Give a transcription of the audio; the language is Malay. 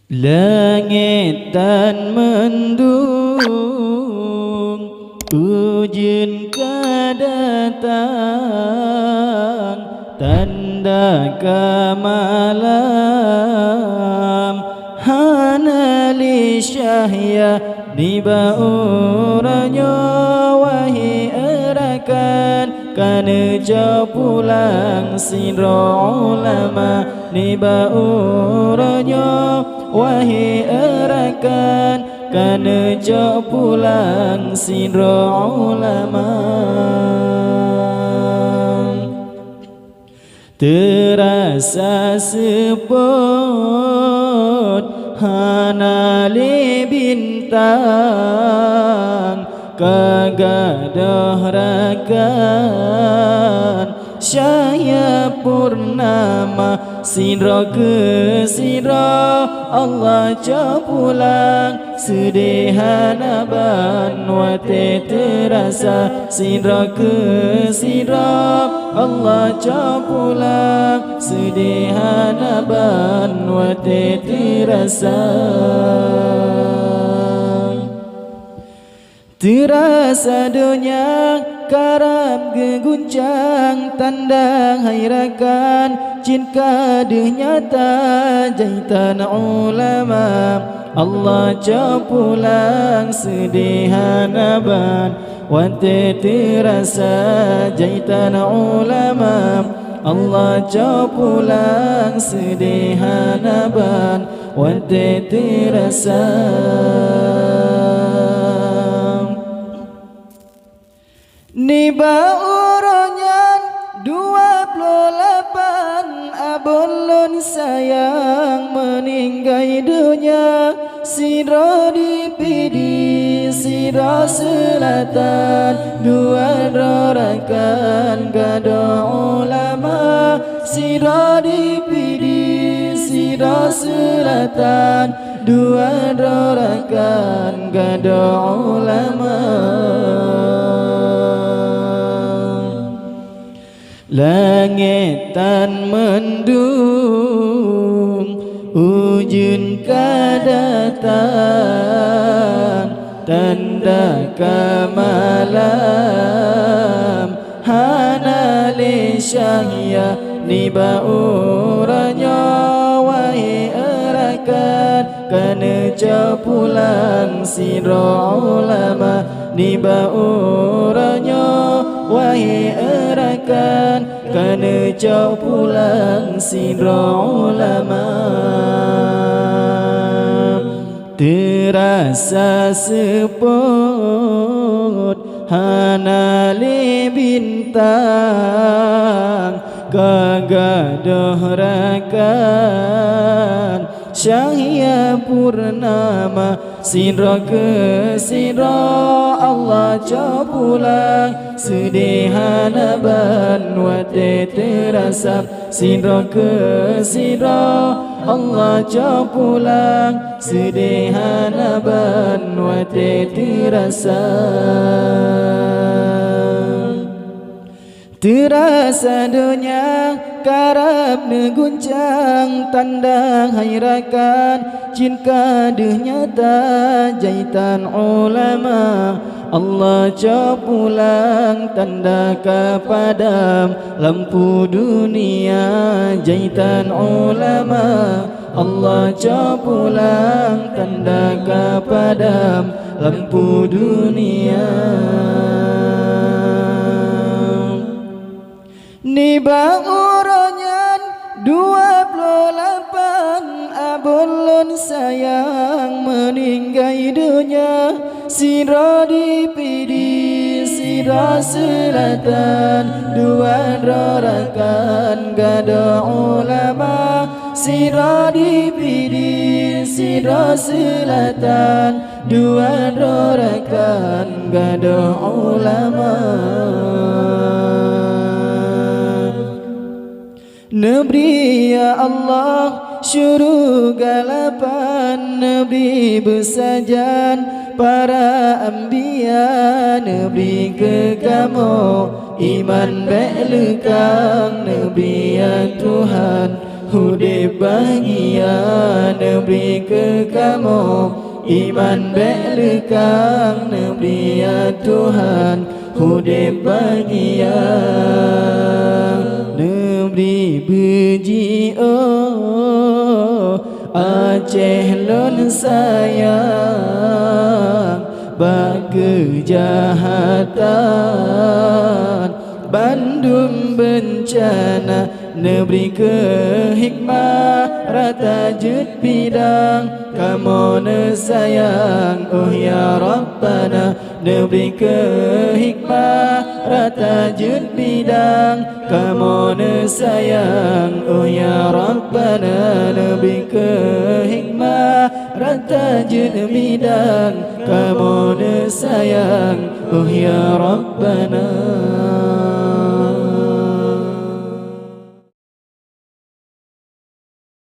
Langit dan mendung, ujian kedatang, tanda kemalam. Hana li syahya nibauranya, wahai erakan kana jauh pulang sira ulama nibauranya, wahai erakan kana jauh pulang sira ulama. Terasa sebut hana li bintang, kagadah rakan syahya purnama, sira ke sira Allah capulang sedihanaban wate terasa, sira ke sira Allah capulang sedihanaban wate terasa. Terasa dunia karab geguncang, tanda hairakan cinta deh nyata jaitan ulama. Allah capulang sedihanaban wante terasa jaitan ulama. Allah capulang sedihanaban wante terasa. Niba uronyan 28 abulun sayang meninggai dunia, sira dipidi sira selatan dua rorakan gada ulama, sira dipidi sira selatan dua rorakan gada ulama. Langit dan mendung, ujian kedatang, tanda kemalam. Hana li syahya nibauranya, wahai erakan kana capulang sira ulama nibauranya, wahai erakan kana jauh pulang sira ulama. Terasa seput hana li bintang, kagadah rakan syahya purnama, sira ke sira Allah capulang sedihanaban wate terasa, sira ke sira Allah capulang sedihanaban wate terasa. Terasa dunia karab neguncang, tanda hairakan cinta deh nyata jaitan ulama. Allah capulang tanda kepadam lampu dunia jaitan ulama. Allah capulang tanda kepadam lampu dunia. Niba uronyan 28 abulun sayang meninggai dunia, sira dipidi sira selatan dua rorakan gada ulama, sira dipidi sira selatan dua rorakan gada ulama. Negeri ya Allah syurga lapan, Nabi bersajan para anbiya, Nabi ke kamu iman baik lekang, Nabi ya Tuhan Hudib bahagia Nabi ke kamu, iman baik lekang Nabi ya Tuhan. Hudib bahagia Nabi beji oh Aceh lon sayang bak kejahatan Bandung bencana Negeri ke hikmah rata jut bidang kamu ne sayang oh ya Rabbana. Negeri ke hikmah rata jut bidang kamu ne sayang oh ya Rabbana. Negeri ke hikmah rata jut bidang kamu ne sayang oh ya Rabbana.